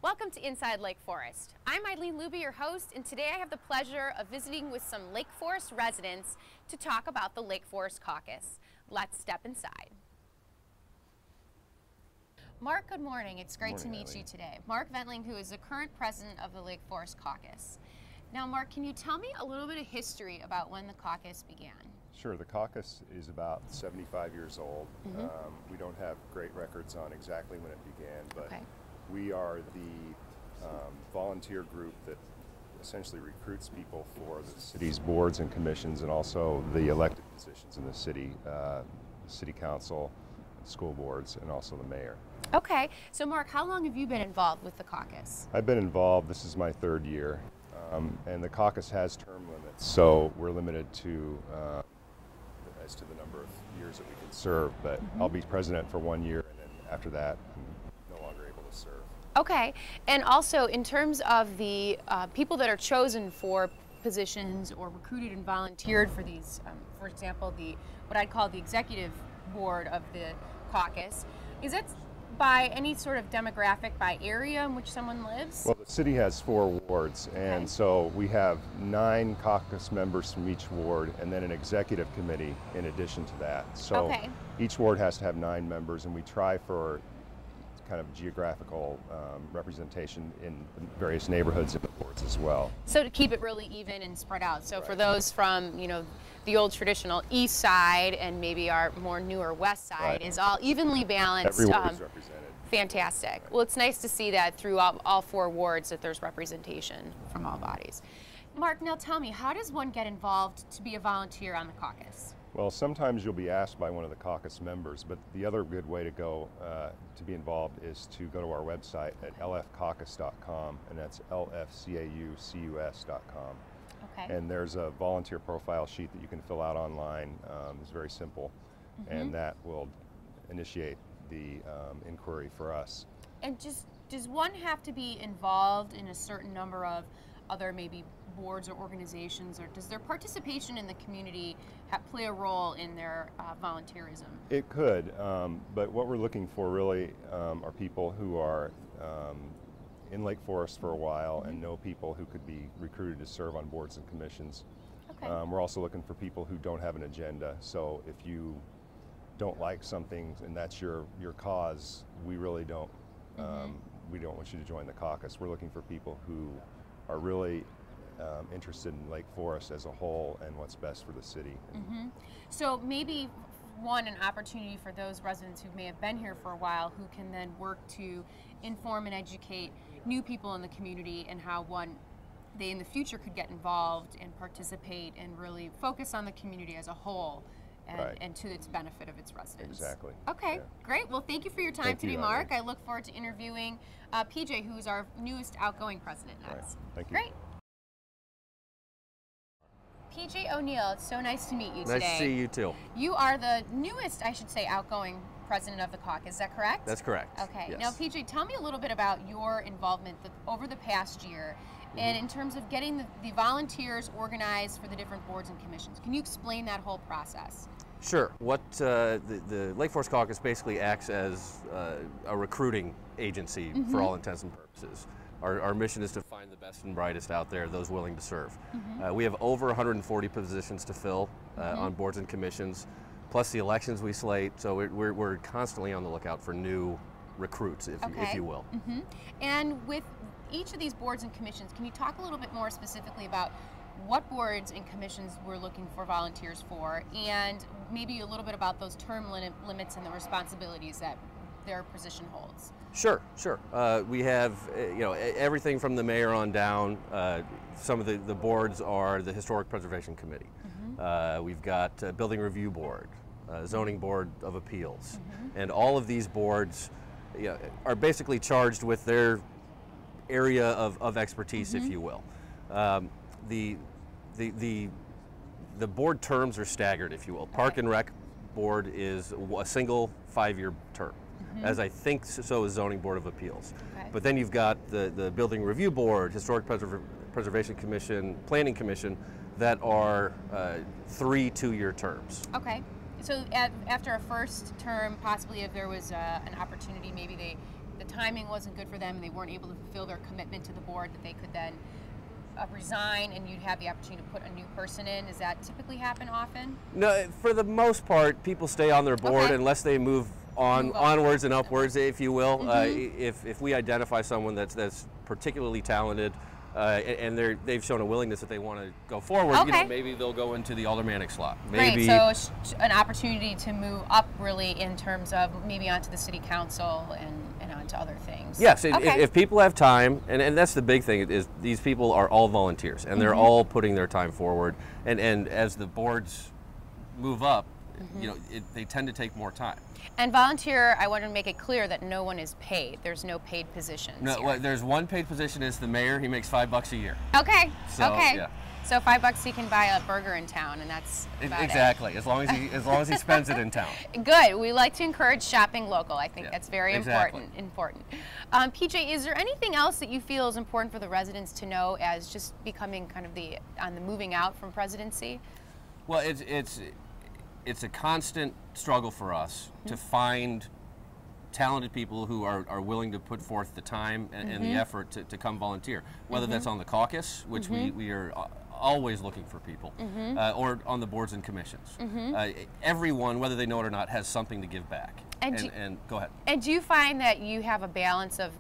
Welcome to Inside Lake Forest. I'm Eileen Luby, your host, and today I have the pleasure of visiting with some Lake Forest residents to talk about the Lake Forest Caucus. Let's step inside. Mark, good morning. It's great to meet you today. Mark Ventling, who is the current president of the Lake Forest Caucus. Now, Mark, can you tell me a little bit of history about when the caucus began? Sure. The caucus is about 75 years old. We don't have great records on exactly when it began, but we are the volunteer group that essentially recruits people for the city's boards and commissions and also the elected positions in the city council, school boards, and also the mayor. Okay. So, Mark, how long have you been involved with the caucus? I've been involved. This is my third year. And the caucus has term limits, so we're limited to as to the number of years that we can serve, but I'll be president for 1 year, and then after that, I'm no longer able to serve. Okay, and also in terms of the people that are chosen for positions or recruited and volunteered for these, for example, what I'd call the executive board of the caucus, is that by any sort of demographic, by area in which someone lives? Well, the city has 4 wards, and so we have 9 caucus members from each ward, and then an executive committee in addition to that. So each ward has to have 9 members, and we try for kind of geographical representation in various neighborhoods in the wards as well. So to keep it really even and spread out. So for those from, you know, the old traditional east side and maybe our more newer west side is all evenly balanced. Every ward is represented. Fantastic. Well, it's nice to see that throughout all 4 wards that there's representation from all bodies. Mark, now tell me, how does one get involved to be a volunteer on the caucus? Well, sometimes you'll be asked by one of the caucus members, but the other good way to go to be involved is to go to our website at lfcaucus.com, and that's lfcaucus.com. And there's a volunteer profile sheet that you can fill out online. It's very simple, and that will initiate the inquiry for us. And does one have to be involved in a certain number of other maybe boards or organizations, or does their participation in the community play a role in their volunteerism? It could, but what we're looking for really are people who are in Lake Forest for a while and know people who could be recruited to serve on boards and commissions. We're also looking for people who don't have an agenda, so if you don't like something and that's your cause, we really don't we don't want you to join the caucus. We're looking for people who are really interested in Lake Forest as a whole and what's best for the city. So maybe an opportunity for those residents who may have been here for a while who can then work to inform and educate new people in the community and how they in the future could get involved and participate and really focus on the community as a whole and to its benefit of its residents. Exactly. Okay, great. Well, thank you for your time today, Mark. I look forward to interviewing PJ, who's our newest outgoing president next. Thank you. Great. PJ O'Neill, it's so nice to meet you today. Nice to see you too. You are the newest, I should say, outgoing president of the caucus. Is that correct? That's correct. Okay. Yes. Now, PJ, tell me a little bit about your involvement over the past year and in terms of getting the volunteers organized for the different boards and commissions. Can you explain that whole process? Sure. What the Lake Forest Caucus basically acts as a recruiting agency for all intents and purposes. Our mission is to find the best and brightest out there, those willing to serve. We have over 140 positions to fill on boards and commissions, plus the elections we slate, so we're constantly on the lookout for new recruits, if you will. And with each of these boards and commissions, can you talk a little bit more specifically about what boards and commissions we're looking for volunteers for, and maybe a little bit about those term limits and the responsibilities that their position holds? Sure. We have everything from the mayor on down. Some of the boards are the Historic Preservation Committee. We've got Building Review Board, Zoning Board of Appeals, and all of these boards are basically charged with their area of expertise, if you will. The board terms are staggered, if you will. Park and Rec Board is a single 5-year term, as I think so is Zoning Board of Appeals. But then you've got the Building Review Board, Historic Preservation Commission, Planning Commission, that are 3 2-year terms. So after a first term, possibly if there was an opportunity, maybe they the timing wasn't good for them and they weren't able to fulfill their commitment to the board, that they could then resign and you'd have the opportunity to put a new person in? Does that typically happen often? No, for the most part, people stay on their board unless they move onwards and upwards, if you will. If we identify someone that's particularly talented and they've shown a willingness that they want to go forward, you know, maybe they'll go into the aldermanic slot. Maybe, Great, so an opportunity to move up really in terms of maybe onto the city council and onto other things. Yes, if people have time, and that's the big thing, is these people are all volunteers and they're all putting their time forward, and as the boards move up, you know, they tend to take more time. And volunteer, I want to make it clear that no one is paid. There's no paid positions. No, well, there's one paid position. Is the mayor. He makes $5 a year. Okay. So, okay. Yeah. So $5 he can buy a burger in town, and that's about exactly. it. As long as he spends it in town. Good. We like to encourage shopping local. I think that's very important. PJ, is there anything else that you feel is important for the residents to know as just becoming kind of on the moving out from presidency? Well, it's a constant struggle for us to find talented people who are willing to put forth the time and the effort to come volunteer, whether that's on the caucus, which we are always looking for people, or on the boards and commissions. Everyone, whether they know it or not, has something to give back. And go ahead. And do you find that you have a balance of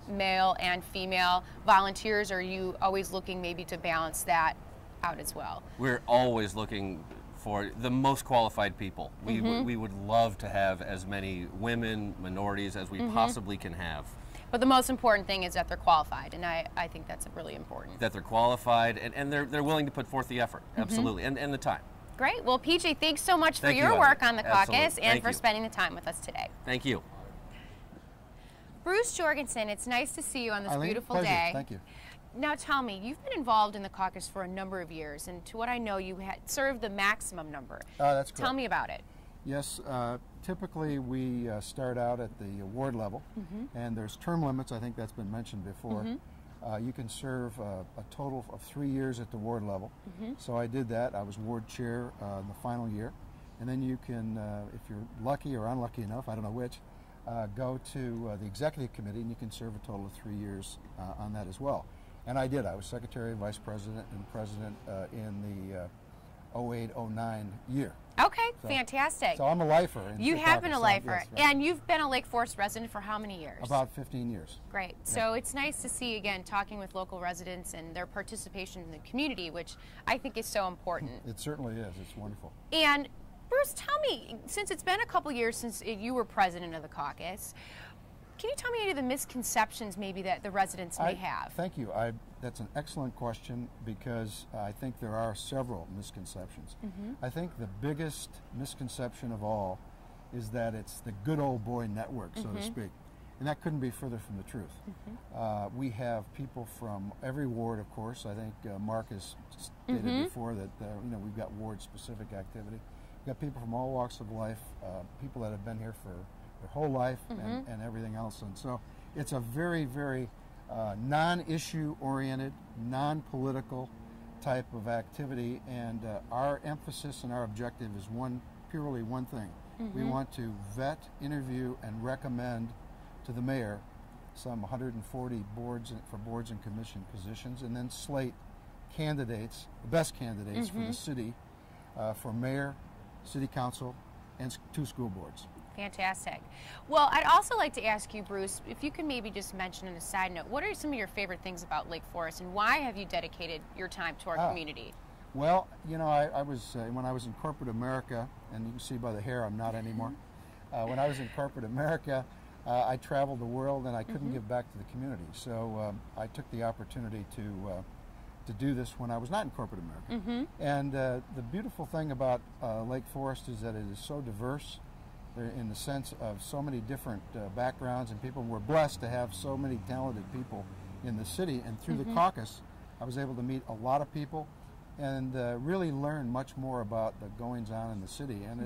male and female volunteers, or are you always looking maybe to balance that out as well? We're always looking for the most qualified people. We would love to have as many women, minorities as we possibly can have. But the most important thing is that they're qualified, and I think that's really important. That they're qualified and they're willing to put forth the effort, absolutely, and the time. Great. Well, PJ, thanks so much for your work on the caucus and for spending the time with us today. Thank you. Bruce Jorgensen, it's nice to see you on this beautiful pleasure. day. Thank you. Now tell me, you've been involved in the caucus for a number of years, and to what I know, you had served the maximum number. That's correct. Tell me about it. Yes, typically we start out at the ward level, and there's term limits. I think that's been mentioned before. You can serve a total of 3 years at the ward level. So I did that. I was ward chair in the final year. And then you can, if you're lucky or unlucky enough, I don't know which, go to the executive committee, and you can serve a total of 3 years on that as well. And I did. I was secretary, vice president, and president in the 08-09 year. Okay, fantastic. So I'm a lifer. You have been a lifer. Yes, right. And you've been a Lake Forest resident for how many years? About 15 years. Great. So it's nice to see, again, talking with local residents and their participation in the community, which I think is so important. It certainly is. It's wonderful. And Bruce, tell me, since it's been a couple years since you were president of the caucus, can you tell me any of the misconceptions maybe that the residents may have? Thank you. That's an excellent question, because I think there are several misconceptions. I think the biggest misconception of all is that it's the good old boy network, so to speak. And that couldn't be further from the truth. We have people from every ward, of course. I think Mark has stated before that you know, we've got ward-specific activity. We've got people from all walks of life, people that have been here for their whole life and everything else. And so it's a very, very non-issue oriented, non-political type of activity, and our emphasis and our objective is purely one thing. We want to vet, interview, and recommend to the mayor some 140 boards and commission positions, and then slate candidates, the best candidates for the city, for mayor, city council, and 2 school boards. Fantastic. Well, I'd also like to ask you, Bruce, if you could maybe just mention in a side note, what are some of your favorite things about Lake Forest, and why have you dedicated your time to our community? Well, you know, I was when I was in corporate America, and you can see by the hair I'm not anymore. When I was in corporate America, I traveled the world, and I couldn't give back to the community. So I took the opportunity to do this when I was not in corporate America. And the beautiful thing about Lake Forest is that it is so diverse. In the sense of so many different backgrounds and people. We're blessed to have so many talented people in the city, and through the caucus I was able to meet a lot of people and really learn much more about the goings on in the city, and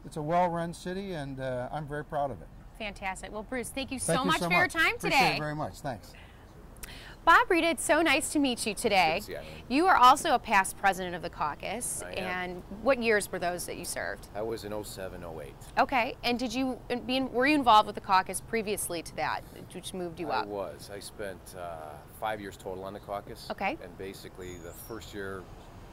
it's a well-run city, and I'm very proud of it. Fantastic. Well, Bruce, thank you so much for your time today. Appreciate it very much. Thanks. Bob Rita, it's so nice to meet you today. Good to see you, Eileen. You are also a past president of the caucus. I am. And what years were those that you served? I was in 07, 08. Okay, and were you involved with the caucus previously to that, which moved you up? I was. I spent 5 years total on the caucus. Okay. And basically the first year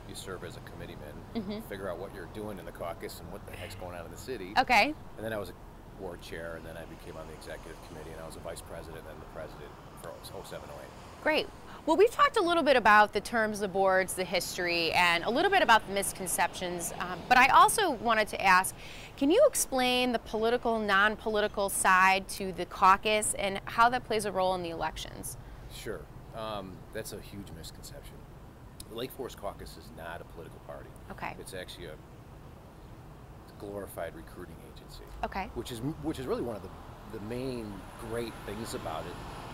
you serve as a committeeman, figure out what you're doing in the caucus and what the heck's going on in the city. Okay. And then I was a board chair, and then I became on the executive committee, and I was a vice president and then the president for 07, 08. Great. Well, we've talked a little bit about the terms, the boards, the history, and a little bit about the misconceptions, but I also wanted to ask, can you explain the political, non-political side to the caucus and how that plays a role in the elections? Sure. That's a huge misconception. The Lake Forest Caucus is not a political party. Okay. It's actually a glorified recruiting agency. Okay. Which is really one of the main great things about it.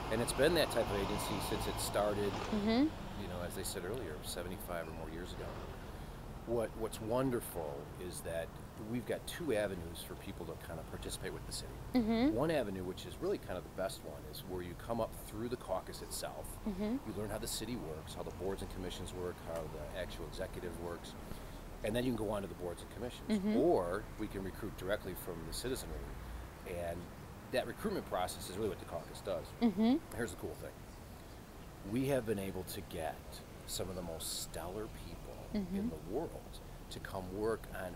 And it's been that type of agency since it started, you know, as they said earlier, 75 or more years ago. What's wonderful is that we've got two avenues for people to kind of participate with the city. One avenue, which is really kind of the best one, is where you come up through the caucus itself. You learn how the city works, how the boards and commissions work, how the actual executive works, and then you can go on to the boards and commissions. Or we can recruit directly from the citizenry, and that recruitment process is really what the caucus does. Here's the cool thing. We have been able to get some of the most stellar people in the world to come work on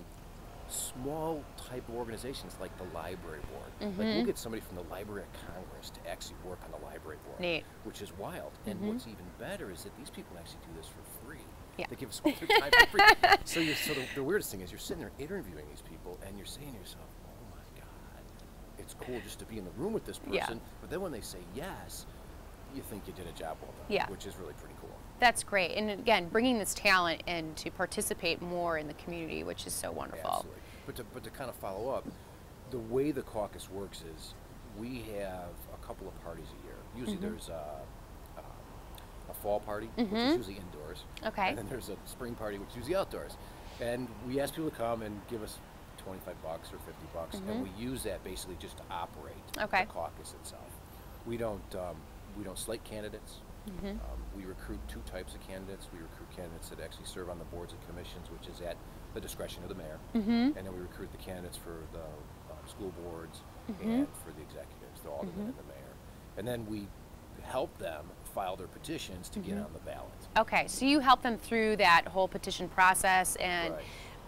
small type of organizations like the library board. Like we'll get somebody from the Library of Congress to actually work on the library board, Neat. which is wild. And what's even better is that these people actually do this for free. Yeah. They give us all their time for free. So the weirdest thing is you're sitting there interviewing these people and you're saying to yourself, it's cool just to be in the room with this person, but then when they say yes, you think you did a job well done, which is really pretty cool. That's great. And again, bringing this talent in to participate more in the community, which is so wonderful. Absolutely. But to kind of follow up, the way the caucus works is we have a couple of parties a year. Usually there's a fall party, which is usually indoors. Okay. And then there's a spring party, which is usually outdoors. And we ask people to come and give us $25 or $50, and we use that basically just to operate the caucus itself. We don't slate candidates. We recruit two types of candidates. We recruit candidates that actually serve on the boards and commissions, which is at the discretion of the mayor, and then we recruit the candidates for the school boards and for the executives, the aldermen and the mayor, and then we help them file their petitions to get on the ballot. Okay, so you help them through that whole petition process and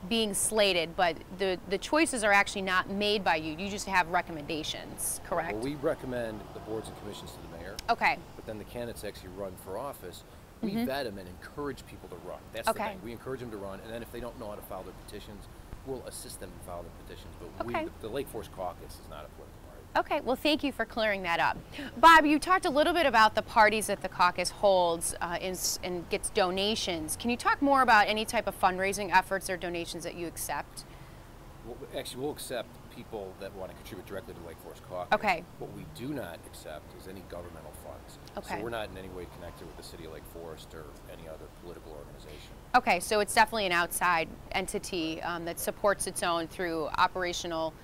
being slated, but the choices are actually not made by you. You just have recommendations, correct? Well, we recommend the boards and commissions to the mayor. Okay. But then the candidates actually run for office. We vet them and encourage people to run. That's the thing. We encourage them to run, and then if they don't know how to file their petitions, we'll assist them in filing their petitions. But the Lake Forest Caucus is not a political party. Okay, well, thank you for clearing that up. Bob, you talked a little bit about the parties that the caucus holds and gets donations. Can you talk more about any type of fundraising efforts or donations that you accept? Well, actually, we'll accept people that want to contribute directly to the Lake Forest Caucus. Okay. What we do not accept is any governmental funds. Okay. So we're not in any way connected with the City of Lake Forest or any other political organization. Okay, so it's definitely an outside entity that supports its own through operational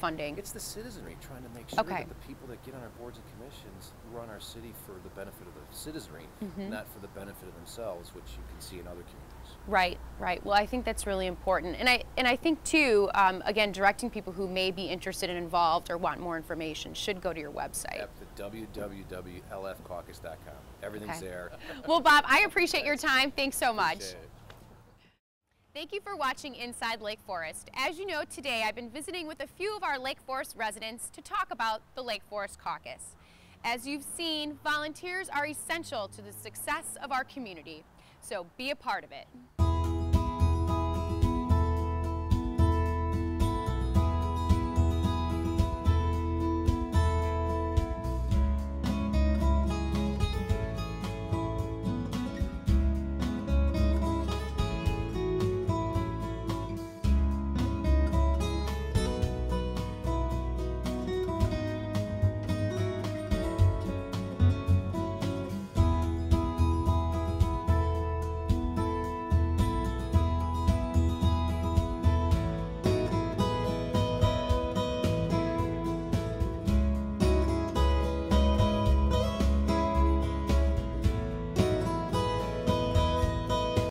funding. It's the citizenry trying to make sure that the people that get on our boards and commissions run our city for the benefit of the citizenry, not for the benefit of themselves, which you can see in other communities. Right, right. Well, I think that's really important, and I think too, again, directing people who may be interested and involved or want more information should go to your website. Yep, the www.lfcaucus.com. Everything's there. Well, Bob, I appreciate your time. Thanks so much. Appreciate it. Thank you for watching Inside Lake Forest. As you know, today I've been visiting with a few of our Lake Forest residents to talk about the Lake Forest Caucus. As you've seen, volunteers are essential to the success of our community, so be a part of it.